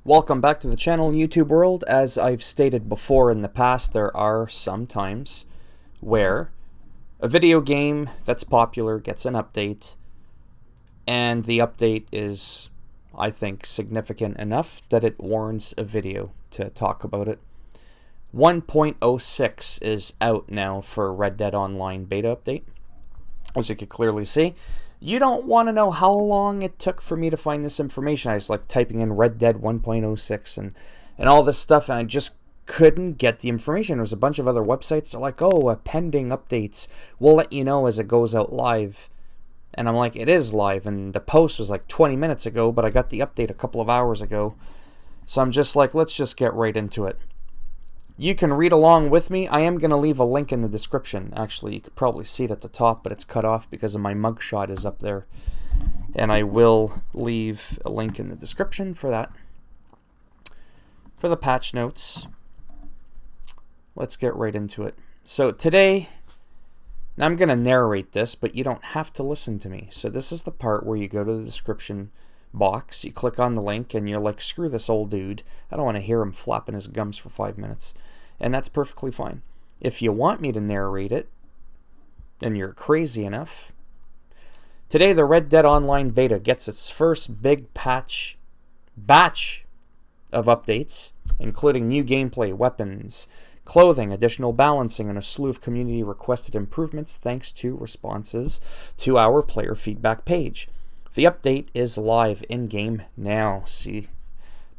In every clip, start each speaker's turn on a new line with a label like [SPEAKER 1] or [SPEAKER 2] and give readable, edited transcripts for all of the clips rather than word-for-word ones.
[SPEAKER 1] Welcome back to the channel, YouTube world. As I've stated before in the past, there are some times where a video game that's popular gets an update, and the update is, I think, significant enough that it warrants a video to talk about it. 1.06 is out now for Red Dead Online beta update. As you can clearly see, you don't want to know how long it took for me to find this information. I was like typing in Red Dead 1.06 and all this stuff, and I just couldn't get the information. There was a bunch of other websites. They're like, oh, pending updates. We'll let you know as it goes out live. And I'm like, it is live, and the post was like 20 minutes ago, but I got the update a couple of hours ago. So I'm just like, let's just get right into it. You can read along with me. I am going to leave a link in the description. Actually, you could probably see it at the top, but it's cut off because of my mugshot is up there. And I will leave a link in the description for that. For the patch notes, let's get right into it. So today, now I'm going to narrate this, but you don't have to listen to me. So this is the part where you go to the description box, you click on the link, and you're like, screw this old dude. I don't want to hear him flapping his gums for 5 minutes. And that's perfectly fine. If you want me to narrate it, and you're crazy enough, today the Red Dead Online beta gets its first big batch of updates, including new gameplay, weapons, clothing, additional balancing, and a slew of community requested improvements thanks to responses to our player feedback page. The update is live in-game now. See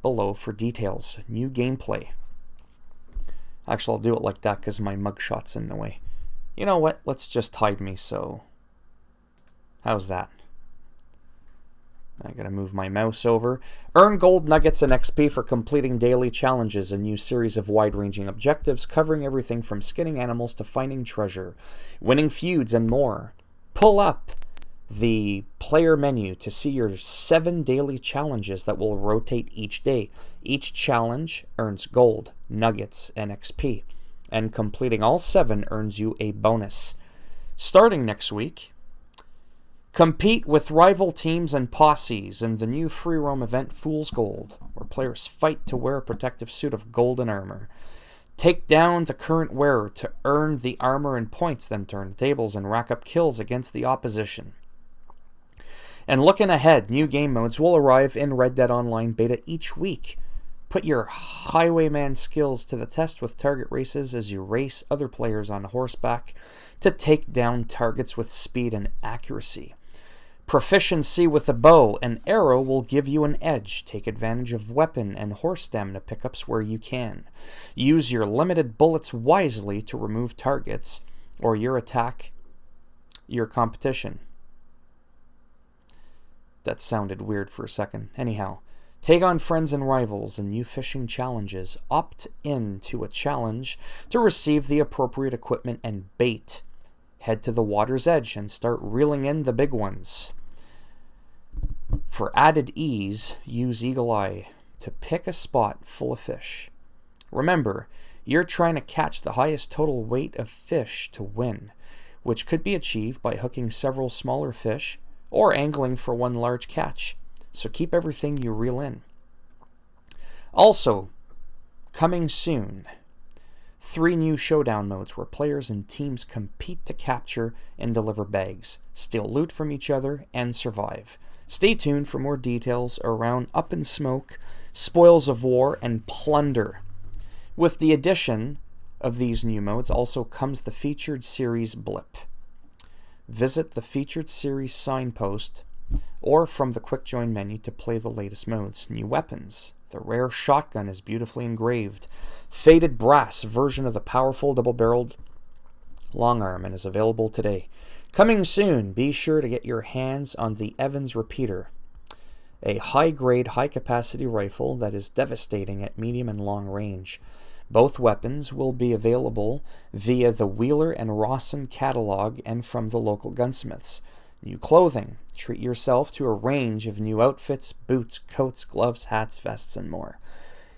[SPEAKER 1] below for details. New gameplay. Actually, I'll do it like that because my mugshot's in the way. You know what? Let's just hide me, so... How's that? I gotta move my mouse over. Earn gold nuggets and XP for completing daily challenges. A new series of wide-ranging objectives covering everything from skinning animals to finding treasure, winning feuds, and more. Pull up the player menu to see your 7 daily challenges that will rotate each day. Each challenge earns gold, nuggets, and XP, and completing all 7 earns you a bonus. Starting next week, compete with rival teams and posses in the new free roam event Fool's Gold, where players fight to wear a protective suit of golden armor. Take down the current wearer to earn the armor and points, then turn tables and rack up kills against the opposition. And looking ahead, new game modes will arrive in Red Dead Online beta each week. Put your highwayman skills to the test with target races as you race other players on horseback to take down targets with speed and accuracy. Proficiency with a bow and arrow will give you an edge. Take advantage of weapon and horse stamina pickups where you can. Use your limited bullets wisely to remove targets or your competition. That sounded weird for a second. Anyhow, take on friends and rivals in new fishing challenges. Opt in to a challenge to receive the appropriate equipment and bait. Head to the water's edge and start reeling in the big ones. For added ease, use Eagle Eye to pick a spot full of fish. Remember, you're trying to catch the highest total weight of fish to win, which could be achieved by hooking several smaller fish or angling for one large catch, so keep everything you reel in. Also, coming soon, 3 new showdown modes where players and teams compete to capture and deliver bags, steal loot from each other, and survive. Stay tuned for more details around Up in Smoke, Spoils of War, and Plunder. With the addition of these new modes also comes the featured series blip. Visit the featured series signpost or from the quick join menu to play the latest modes. New weapons. The rare shotgun is beautifully engraved. Faded brass version of the powerful double-barreled long arm and is available today. Coming soon, be sure to get your hands on the Evans Repeater, a high-grade, high-capacity rifle that is devastating at medium and long range. Both weapons will be available via the Wheeler and Rawson catalog and from the local gunsmiths. New clothing. Treat yourself to a range of new outfits, boots, coats, gloves, hats, vests, and more.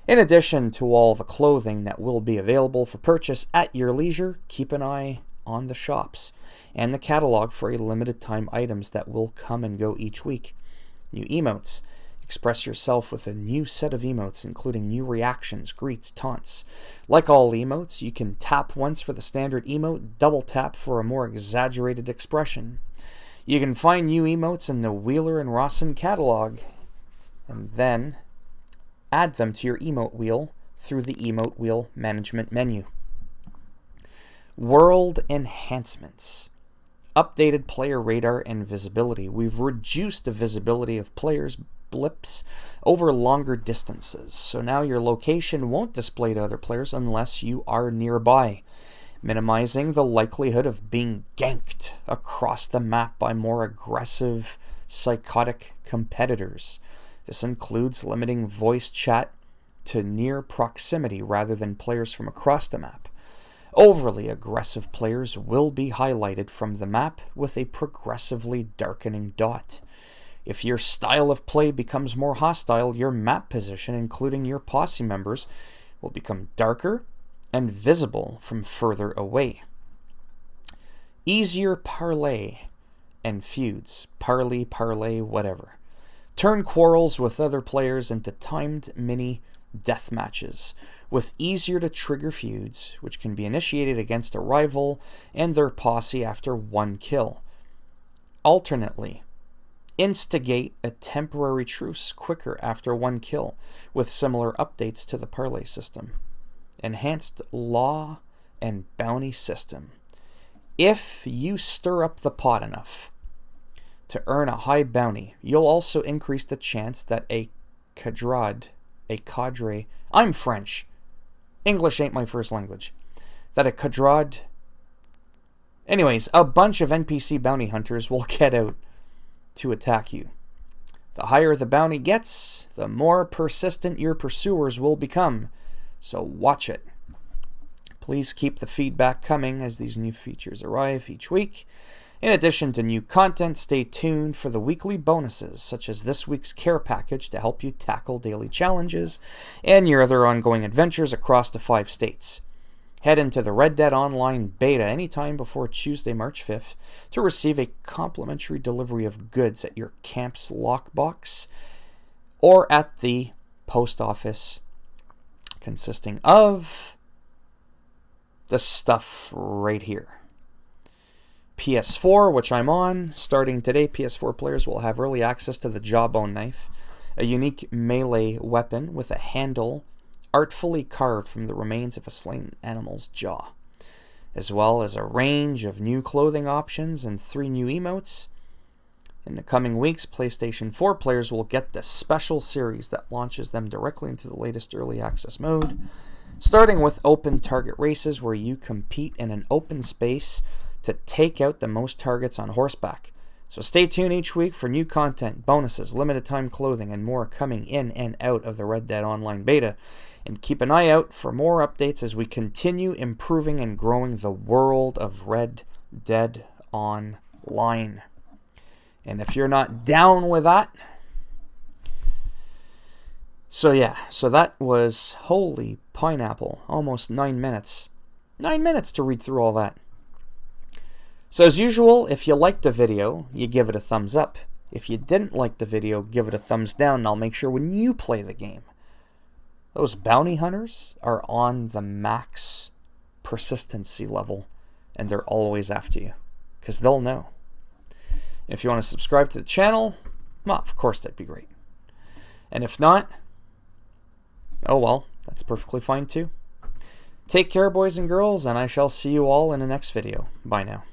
[SPEAKER 1] In addition to all the clothing that will be available for purchase at your leisure, keep an eye on the shops and the catalog for a limited time items that will come and go each week. New emotes. Express yourself with a new set of emotes, including new reactions, greets, taunts. Like all emotes, you can tap once for the standard emote, double tap for a more exaggerated expression. You can find new emotes in the Wheeler and Rawson catalog, and then add them to your emote wheel through the emote wheel management menu. World Enhancements. Updated player radar and visibility. We've reduced the visibility of players' blips over longer distances, so now your location won't display to other players unless you are nearby, minimizing the likelihood of being ganked across the map by more aggressive, psychotic competitors. This includes limiting voice chat to near proximity rather than players from across the map. Overly aggressive players will be highlighted from the map with a progressively darkening dot. If your style of play becomes more hostile, your map position, including your posse members, will become darker and visible from further away. Easier Parlay and Feuds. Parlay, whatever. Turn quarrels with other players into timed mini death matches, with easier to trigger feuds, which can be initiated against a rival and their posse after one kill. Alternately, instigate a temporary truce quicker after one kill, with similar updates to the Parlay system. Enhanced law and bounty system. If you stir up the pot enough to earn a high bounty, you'll also increase the chance that a cadre, I'm French, English ain't my first language, that a cadre, anyways, a bunch of NPC bounty hunters will get out to attack you. The higher the bounty gets, the more persistent your pursuers will become, so watch it. Please keep the feedback coming as these new features arrive each week. In addition to new content, stay tuned for the weekly bonuses, such as this week's care package to help you tackle daily challenges and your other ongoing adventures across the 5 states. Head into the Red Dead Online beta anytime before Tuesday, March 5th to receive a complimentary delivery of goods at your camp's lockbox or at the post office, consisting of the stuff right here. PS4, which I'm on, starting today, PS4 players will have early access to the Jawbone Knife, a unique melee weapon with a handle artfully carved from the remains of a slain animal's jaw, as well as a range of new clothing options and 3 new emotes. In the coming weeks, PlayStation 4 players will get the special series that launches them directly into the latest early access mode, starting with open target races where you compete in an open space to take out the most targets on horseback. So stay tuned each week for new content, bonuses, limited time clothing, and more coming in and out of the Red Dead Online beta. And keep an eye out for more updates as we continue improving and growing the world of Red Dead Online. And if you're not down with that, so that was, holy pineapple, almost 9 minutes. 9 minutes to read through all that. So as usual, if you liked the video, you give it a thumbs up. If you didn't like the video, give it a thumbs down, and I'll make sure when you play the game, those bounty hunters are on the max persistency level, and they're always after you, because they'll know. If you want to subscribe to the channel, well, of course, that'd be great. And if not, oh well, that's perfectly fine too. Take care, boys and girls, and I shall see you all in the next video. Bye now.